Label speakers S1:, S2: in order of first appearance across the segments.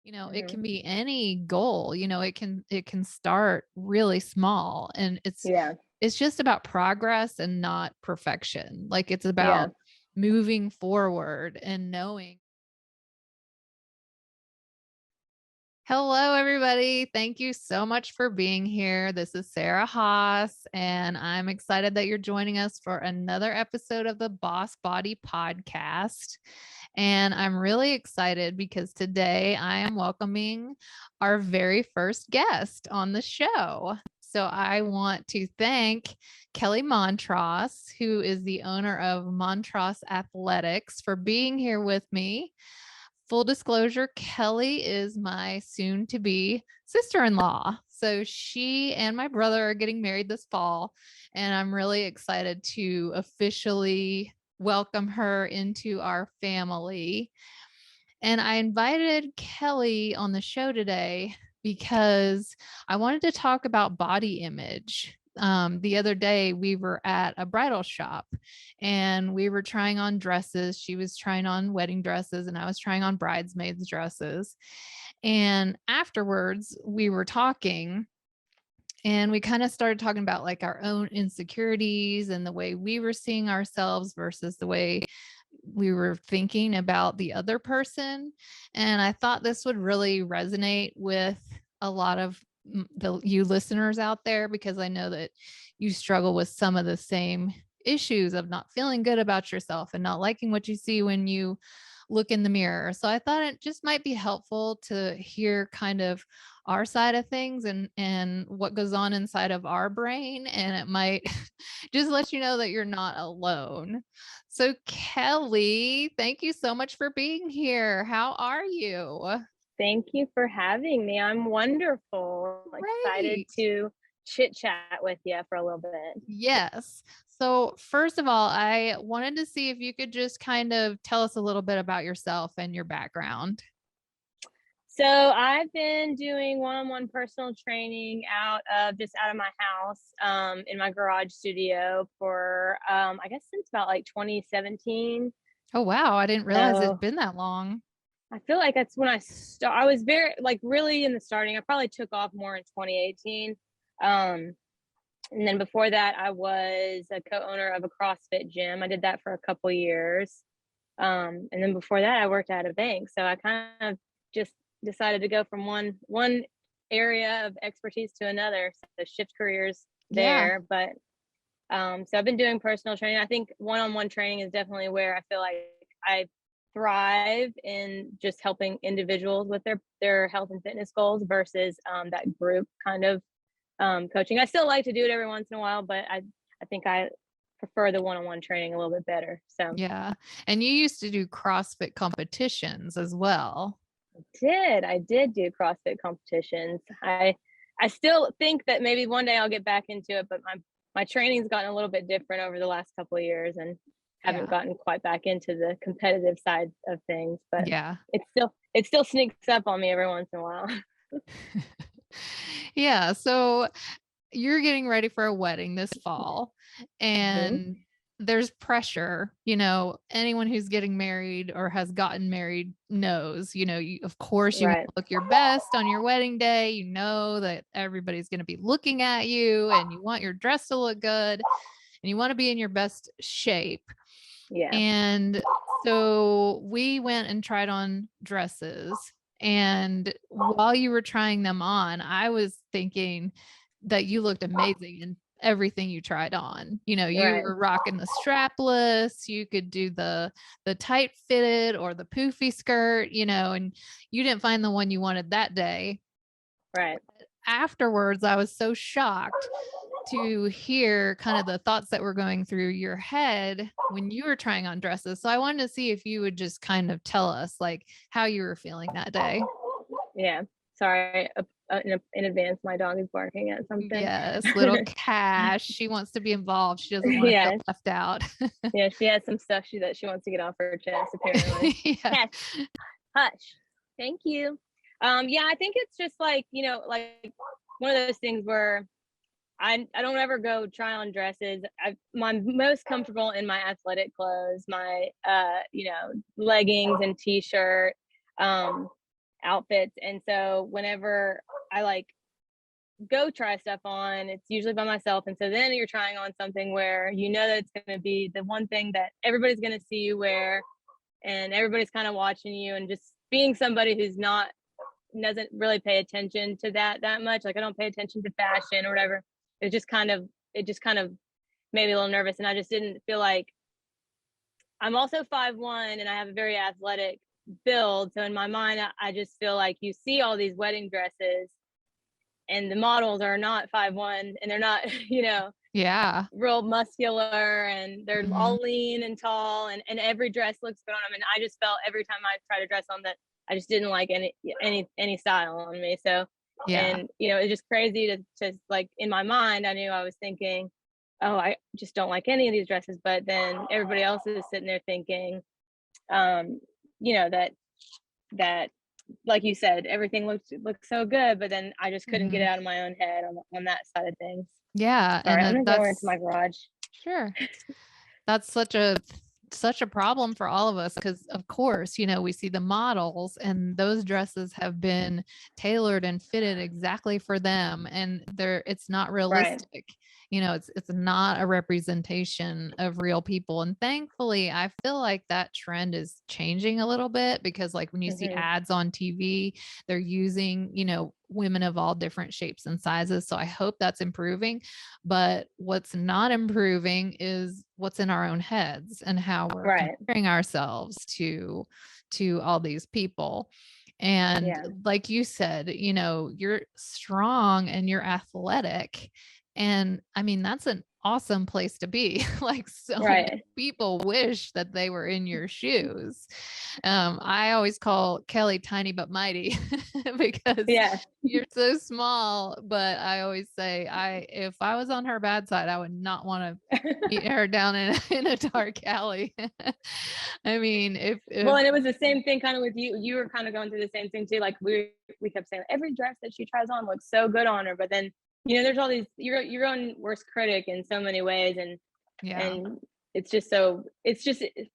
S1: It
S2: Mhm.
S1: can be any goal. It can start really small, and
S2: Yeah.
S1: it's just about progress and not perfection. Like, it's
S2: Yeah.
S1: about moving forward and knowing. Hello, everybody. Thank you so much for being here. This is Sarah Haas, and I'm excited that you're joining us for another episode of the Boss Body Podcast. And I'm really excited because today I am welcoming our very first guest on the show. So I want to thank Kelly Montross, who is the owner of Montross Athletics, for being here with me. Full disclosure, Kelly is my soon to be sister-in-law. So she and my brother are getting married this fall, and I'm really excited to officially welcome her into our family. And I invited Kelly on the show today because I wanted to talk about body image. The other day, we were at a bridal shop and we were trying on dresses. She was trying on wedding dresses, and I was trying on bridesmaids' dresses. And afterwards, we were talking. And we kind of started talking about like our own insecurities and the way we were seeing ourselves versus the way we were thinking about the other person. And I thought this would really resonate with a lot of you listeners out there, because I know that you struggle with some of the same issues of not feeling good about yourself and not liking what you see when you look in the mirror. So I thought it just might be helpful to hear kind of our side of things and what goes on inside of our brain, and it might just let you know that you're not alone. So Kelly, thank you so much for being here. How are you?
S2: Thank you for having me. I'm wonderful. Excited
S1: Great.
S2: to chit chat with you for a little bit.
S1: Yes. So first of all, I wanted to see if you could just kind of tell us a little bit about yourself and your background.
S2: So I've been doing one-on-one personal training out of my house, in my garage studio for I guess since about like 2017.
S1: Oh, wow. I didn't realize it's
S2: So
S1: been that long.
S2: I feel like that's when I was very like really in the starting. I probably took off more in 2018. Um, And then before that, I was a co-owner of a CrossFit gym. I did that for a couple years. And then before that, I worked at a bank. So I kind of just decided to go from one area of expertise to another. So shift careers
S1: Yeah.
S2: there. But so I've been doing personal training. I think one-on-one training is definitely where I feel like I thrive in just helping individuals with their health and fitness goals versus that group kind of coaching. I still like to do it every once in a while, but I think I prefer the one-on-one training a little bit better. So
S1: Yeah. And you used to do CrossFit competitions as well.
S2: I did do CrossFit competitions. I still think that maybe one day I'll get back into it, but my training's gotten a little bit different over the last couple of years and haven't
S1: Yeah.
S2: gotten quite back into the competitive side of things, but
S1: Yeah.
S2: it still sneaks up on me every once in a while.
S1: Yeah. So you're getting ready for a wedding this fall,
S2: Mhm.
S1: and there's pressure. Anyone who's getting married or has gotten married knows, of course you want
S2: Right.
S1: to look your best on your wedding day. You know that everybody's going to be looking at you, and you want your dress to look good, and you want to be in your best shape.
S2: Yeah.
S1: And so we went and tried on dresses. And while you were trying them on, I was thinking that you looked amazing in everything you tried on. You
S2: Right.
S1: were rocking the strapless, you could do the tight fitted or the poofy skirt, and you didn't find the one you wanted that day.
S2: Right.
S1: Afterwards, I was so shocked to hear kind of the thoughts that were going through your head when you were trying on dresses. So I wanted to see if you would just kind of tell us like how you were feeling that day.
S2: Yeah. Sorry, in advance, my dog is barking at something.
S1: Yes, little Cash. She wants to be involved. She doesn't want to feel
S2: Yes.
S1: left out.
S2: Yeah, she has some stuff that she wants to get off her chest, apparently.
S1: Yeah.
S2: Yes. Hush. Thank you. Yeah, I think it's just like, like one of those things where I don't ever go try on dresses. I'm most comfortable in my athletic clothes, my leggings and t-shirt. Um outfits. And so whenever I like go try stuff on, it's usually by myself. And so then you're trying on something where you know that it's going to be the one thing that everybody's going to see you wear, and everybody's kind of watching you, and just being somebody who's not doesn't really pay attention to that much. Like I don't pay attention to fashion or whatever. It just kind of made me a little nervous, and I just didn't feel like I'm also 5'1" and I have a very athletic build. So in my mind, I just feel like you see all these wedding dresses and the models are not 5'1" and they're not,
S1: Yeah.
S2: real muscular, and they're
S1: Mhm.
S2: all lean and tall, and every dress looks good on them. And I just felt every time I tried to dress on that, I just didn't like any style on me. So,
S1: Yeah.
S2: and it's just crazy to like in my mind, I knew I was thinking, oh, I just don't like any of these dresses. But then everybody else is sitting there thinking, um, that like you said, everything looks so good, but then I just couldn't get it
S1: Mhm.
S2: out of my own head on that side of things.
S1: Yeah,
S2: Sorry,
S1: and
S2: I'm
S1: that
S2: gonna go into
S1: that's
S2: my garage.
S1: sure. That's such a problem for all of us because of course, we see the models and those dresses have been tailored and fitted exactly for them and it's not
S2: Right.
S1: realistic. It's not a representation of real people. And thankfully, I feel like that trend is changing a little bit because like when you see
S2: Mhm.
S1: ads on TV, they're using, women of all different shapes and sizes. So I hope that's improving. But what's not improving is what's in our own heads and how we're
S2: Right.
S1: comparing ourselves to all these people. And
S2: Yeah.
S1: like you said, you're strong and you're athletic. And I mean, that's an awesome place to be. Like so many
S2: Right.
S1: people wish that they were in your shoes. I always call Kelly tiny but mighty because
S2: Yeah.
S1: you're so small, but I always say if I was on her bad side, I would not want to meet her down in in a dark alley. I mean,
S2: Well,
S1: if
S2: and it was the same thing kind of with you. You were kind of going through the same thing too. Like we kept saying every dress that she tries on looks so good on her, but then there's all these your own worst critic in so many ways,
S1: yeah.
S2: and it's just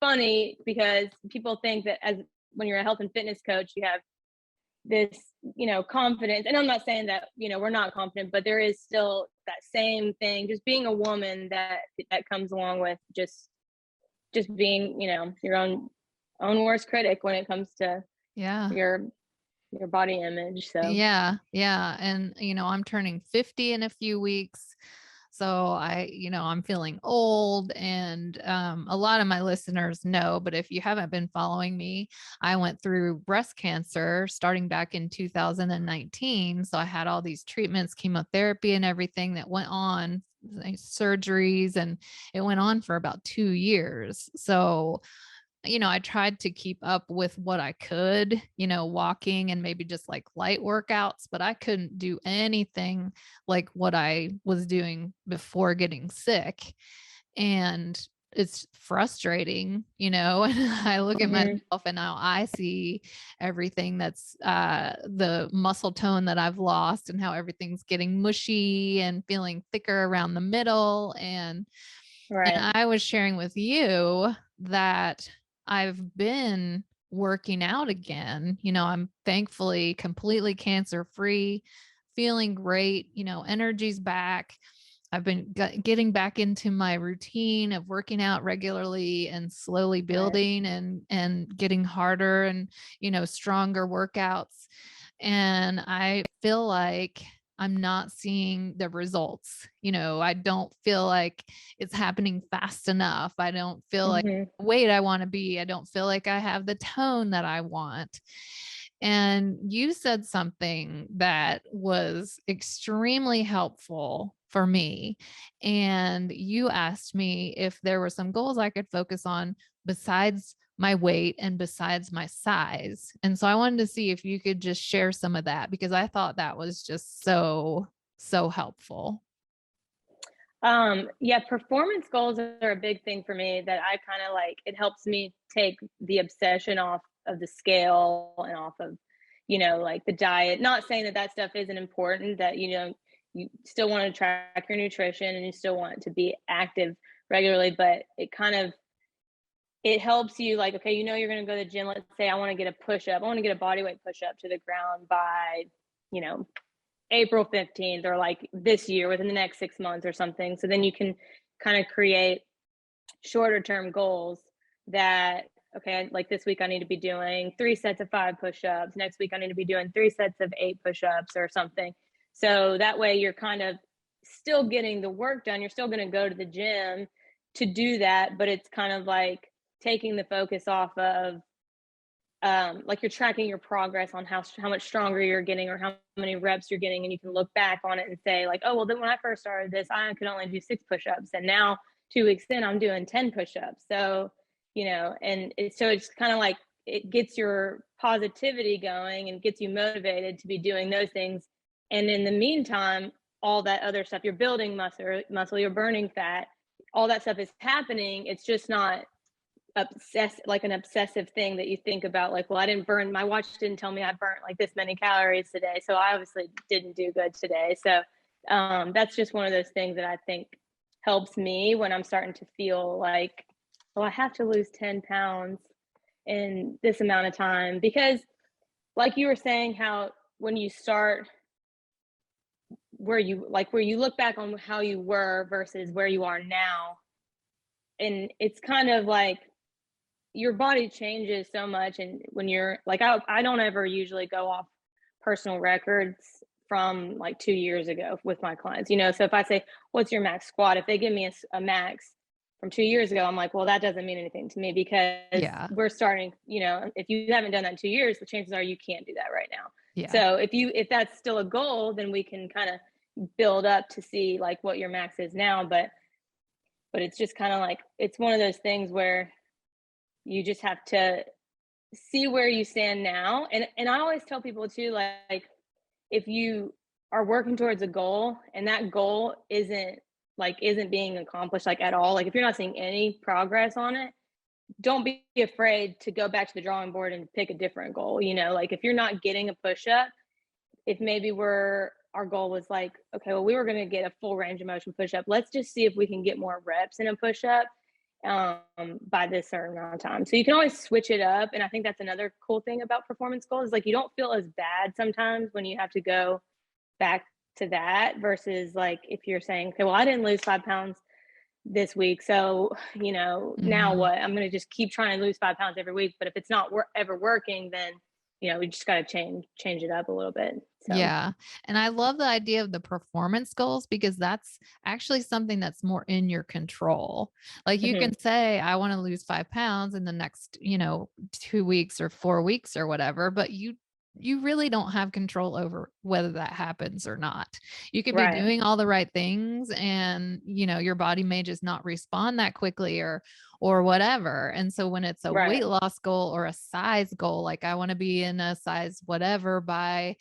S2: funny because people think that as when you're a health and fitness coach, you have this confidence. And I'm not saying that we're not confident, but there is still that same thing, just being a woman, that comes along with just being your own worst critic when it comes to
S1: Yeah.
S2: your body image. So
S1: Yeah, yeah, and, I'm turning 50 in a few weeks, so I'm feeling old, and, a lot of my listeners know, but if you haven't been following me, I went through breast cancer starting back in 2019, so I had all these treatments, chemotherapy, and everything that went on, like, surgeries, and it went on for about 2 years, so I tried to keep up with what I could, walking and maybe just like light workouts, but I couldn't do anything like what I was doing before getting sick. And it's frustrating, and I look at
S2: mhm,
S1: myself and now I see everything that's the muscle tone that I've lost and how everything's getting mushy and feeling thicker around the middle. And
S2: right.
S1: I was sharing with you that I've been working out again. I'm thankfully completely cancer free, feeling great, energy's back. I've been getting back into my routine of working out regularly and slowly
S2: Right.
S1: building and getting harder and stronger workouts. And I feel like I'm not seeing the results. I don't feel like it's happening fast enough. I don't feel like
S2: Mhm.
S1: the weight I want to be. I don't feel like I have the tone that I want. And you said something that was extremely helpful for me. And you asked me if there were some goals I could focus on besides my weight and besides my size. And so I wanted to see if you could just share some of that because I thought that was just so, so helpful.
S2: Yeah, performance goals are a big thing for me, that I kind of like. It helps me take the obsession off of the scale and off of, like the diet. Not saying that stuff isn't important, that, you still want to track your nutrition and you still want to be active regularly, but it kind of it helps you like, okay, you're going to go to the gym. Let's say I want to get a push up. I want to get a body weight push up to the ground by, you know, April 15th or like this year within the next 6 months or something. So then you can kind of create shorter term goals that, okay, like this week I need to be doing 3 sets of 5 push-ups. Next week I need to be doing 3 sets of 8 push-ups or something. So that way you're kind of still getting the work done. You're still going to go to the gym to do that, but it's kind of like taking the focus off of like you're tracking your progress on how much stronger you're getting or how many reps you're getting, and you can look back on it and say like, oh well, then when I first started this, I could only do 6 push-ups, and now 2 weeks in, I'm doing 10 push-ups. So and it's kind of like it gets your positivity going and gets you motivated to be doing those things. And in the meantime, all that other stuff, you're building muscle, you're burning fat, all that stuff is happening. It's just not an obsessive thing that you think about, like, well, I didn't burn, my watch didn't tell me I burnt like this many calories today, so I obviously didn't do good today. So that's just one of those things that I think helps me when I'm starting to feel like, well, I have to lose 10 pounds in this amount of time. Because like you were saying, how when you start, where you look back on how you were versus where you are now, and it's kind of like your body changes so much. And when you're like, I don't ever usually go off personal records from like 2 years ago with my clients, so if I say, what's your max squat, if they give me a max from 2 years ago, I'm like, well, that doesn't mean anything to me, because
S1: Yeah.
S2: we're starting, if you haven't done that in 2 years, the chances are you can't do that right now.
S1: Yeah.
S2: So if that's still a goal, then we can kind of build up to see like what your max is now. But it's just kind of like, it's one of those things where you just have to see where you stand now. And I always tell people too, like, if you are working towards a goal and that goal isn't being accomplished like at all, like if you're not seeing any progress on it, don't be afraid to go back to the drawing board and pick a different goal. Like if you're not getting a push up, if maybe our goal was like, okay, well, we were going to get a full range of motion push up, let's just see if we can get more reps in a push up by this certain amount of time. So you can always switch it up. And I think that's another cool thing about performance goals. Like you don't feel as bad sometimes when you have to go back to that versus like if you're saying, okay, well, I didn't lose 5 pounds this week. So, now
S1: Mhm.
S2: what? I'm going to just keep trying to lose 5 pounds every week. But if it's not ever working, then, we just got to change it up a little bit. So,
S1: Yeah. And I love the idea of the performance goals because that's actually something that's more in your control. Like you
S2: mhm,
S1: can say, I want to lose 5 pounds in the next, 2 weeks or 4 weeks or whatever, but you really don't have control over whether that happens or not. You could be
S2: right.
S1: doing all the right things and, your body may just not respond that quickly or whatever. And so when it's a
S2: Right.
S1: weight loss goal or a size goal, like I want to be in a size whatever by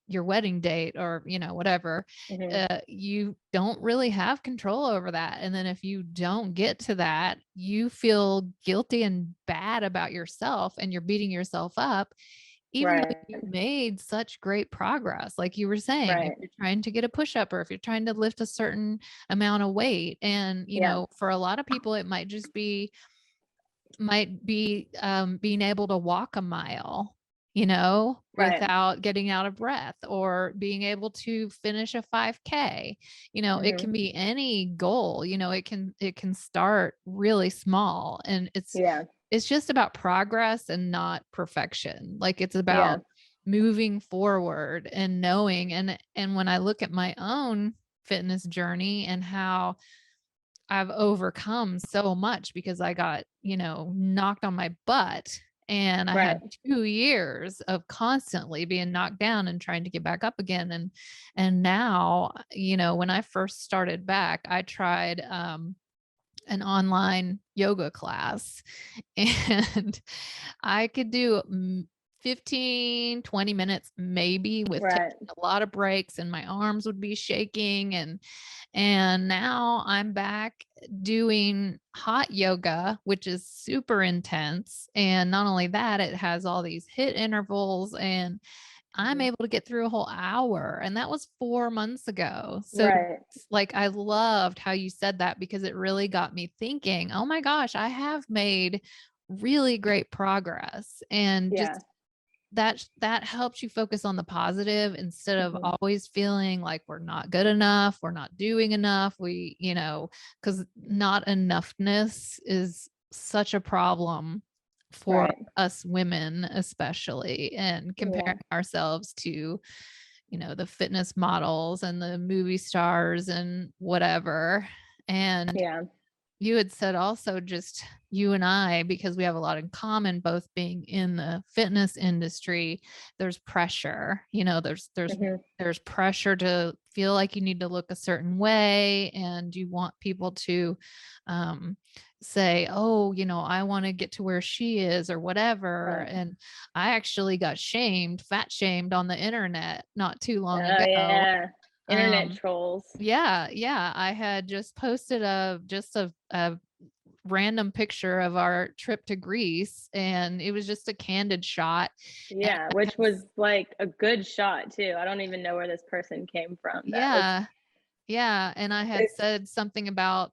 S1: your wedding date or whatever,
S2: Mhm,
S1: you don't really have control over that. And then if you don't get to that, you feel guilty and bad about yourself and you're beating yourself up, even though you
S2: right.
S1: made such great progress. Like you were saying, if
S2: Right.
S1: you're trying to get a push up or if you're trying to lift a certain amount of weight. And
S2: Yeah.
S1: for a lot of people it might be being able to walk a mile,
S2: Right.
S1: without getting out of breath, or being able to finish a 5K. It
S2: Mhm.
S1: can be any goal. It can start really small, and
S2: Yeah.
S1: it's just about progress and not perfection. Like it's
S2: Yeah.
S1: about moving forward and knowing. And when I look at my own fitness journey and how I've overcome so much because I got, knocked on my butt, and I
S2: Right.
S1: had 2 years of constantly being knocked down and trying to get back up again. And now, when I first started back, I tried an online yoga class and I could do 15, 20 minutes maybe with
S2: Right.
S1: taking a lot of breaks, and my arms would be shaking. And now I'm back doing hot yoga, which is super intense. And not only that, it has all these hit intervals, I'm able to get through a whole hour. And that was 4 months ago. So
S2: Right.
S1: like, I loved how you said that because it really got me thinking, oh my gosh, I have made really great progress. And
S2: Yeah.
S1: just that helps you focus on the positive instead of
S2: Mhm.
S1: always feeling like we're not good enough, we're not doing enough. Because not enoughness is such a problem for
S2: Right.
S1: us women, especially, and
S2: Yeah.
S1: comparing ourselves to, the fitness models and the movie stars and whatever. And
S2: Yeah.
S1: you had said also just you and I, because we have a lot in common, both being in the fitness industry, there's pressure,
S2: Mhm.
S1: there's pressure to feel like you need to look a certain way. And you want people to um, say, oh, I want to get to where she is or whatever.
S2: Right.
S1: And I actually got fat shamed on the internet not too long
S2: Oh,
S1: ago.
S2: yeah. Internet
S1: Um,
S2: trolls.
S1: yeah, yeah. I had just posted a random picture of our trip to Greece, and it was just a candid shot. And
S2: Yeah,
S1: I
S2: which
S1: had,
S2: was like a good shot too. I don't even know where this person came from. That was
S1: yeah, yeah. And I had
S2: it's
S1: said something about,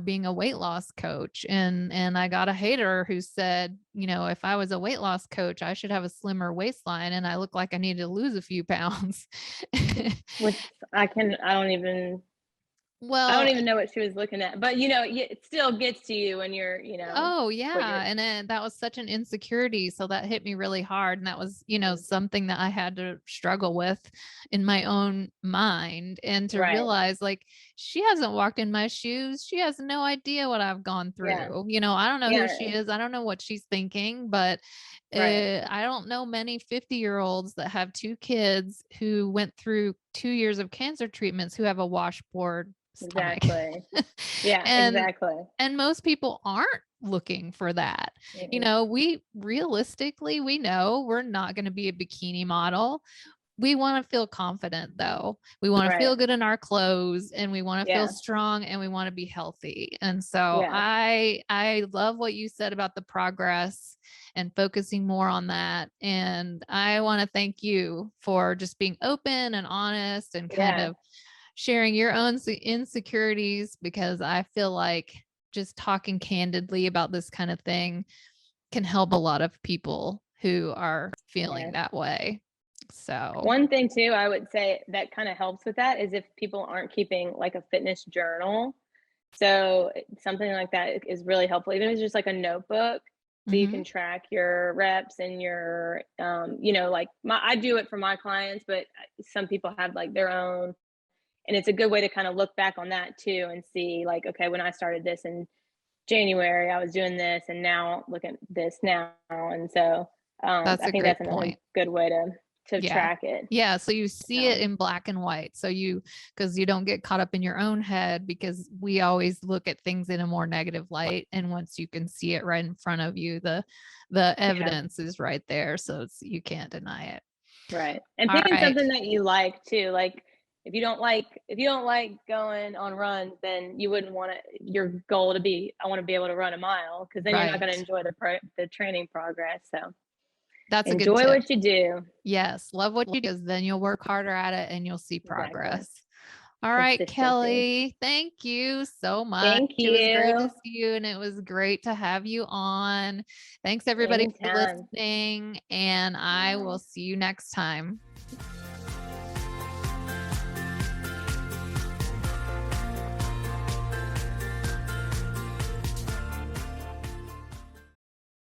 S1: being a weight loss coach. And I got a hater who said, if I was a weight loss coach, I should have a slimmer waistline and I look like I need to lose a few pounds.
S2: which I don't
S1: Well,
S2: even know what she was looking at. But it still gets to you when
S1: oh,
S2: what you're
S1: yeah, and then that was such an insecurity, so that hit me really hard, and that was,
S2: Mhm.
S1: something that I had to struggle with in my own mind, and to
S2: Right.
S1: realize, like, she hasn't walked in my shoes, she has no idea what I've gone
S2: Yeah.
S1: through, I don't know who she
S2: Yeah.
S1: is, I don't know what she's thinking, but,
S2: Right.
S1: I don't know many 50-year-olds that have 2 kids who went through 2 years of cancer treatments who have a washboard stomach.
S2: Exactly. Yeah,
S1: And
S2: exactly.
S1: and most people aren't looking for that.
S2: Mm-mm.
S1: We realistically, we know we're not going to be a bikini model. We want to feel confident though. We want to
S2: Right.
S1: feel good in our clothes and we want to feel
S2: Yeah.
S1: strong and we want to be healthy. And so
S2: Yeah.
S1: I love what you said about the progress and focusing more on that. And I want to thank you for just being open and honest and kind
S2: Yeah.
S1: of sharing your own insecurities, because I feel like just talking candidly about this kind of thing can help a lot of people who are feeling
S2: Yeah.
S1: that way. So,
S2: One thing too, I would say that kind of helps with that is if people aren't keeping like a fitness journal. So something like that is really helpful, even if it's just like a notebook, so you
S1: mhm,
S2: can track your reps and your, like I do it for my clients, but some people have like their own, and it's a good way to kind of look back on that too and see like, okay, when I started this in January, I was doing this, and now look at this now, and so
S1: that's
S2: I
S1: a
S2: think that's
S1: great
S2: another
S1: point.
S2: good way to
S1: Yeah.
S2: track it.
S1: Yeah. So you see it
S2: Um,
S1: in black and white. Because you don't get caught up in your own head, because we always look at things in a more negative light. And once you can see it right in front of you, the
S2: yeah.
S1: evidence is right there. So you can't deny it.
S2: Right. And
S1: All
S2: picking
S1: right.
S2: something that you like too. Like if you don't like going on runs, then you wouldn't want your goal to be I want to be able to run a mile, because then you're not going to
S1: Right.
S2: enjoy the training progress. So
S1: That's a good
S2: enjoy
S1: tip.
S2: what you do.
S1: Yes. Love what you do, 'cause then you'll work harder at it and you'll see
S2: Exactly.
S1: progress. All right,
S2: Consistency.
S1: Kelly, thank you so much.
S2: Thank
S1: It was great to
S2: you.
S1: see you and it was great to have you on. Thanks everybody for
S2: Anytime.
S1: listening, and I will
S2: Bye.
S1: see you next time.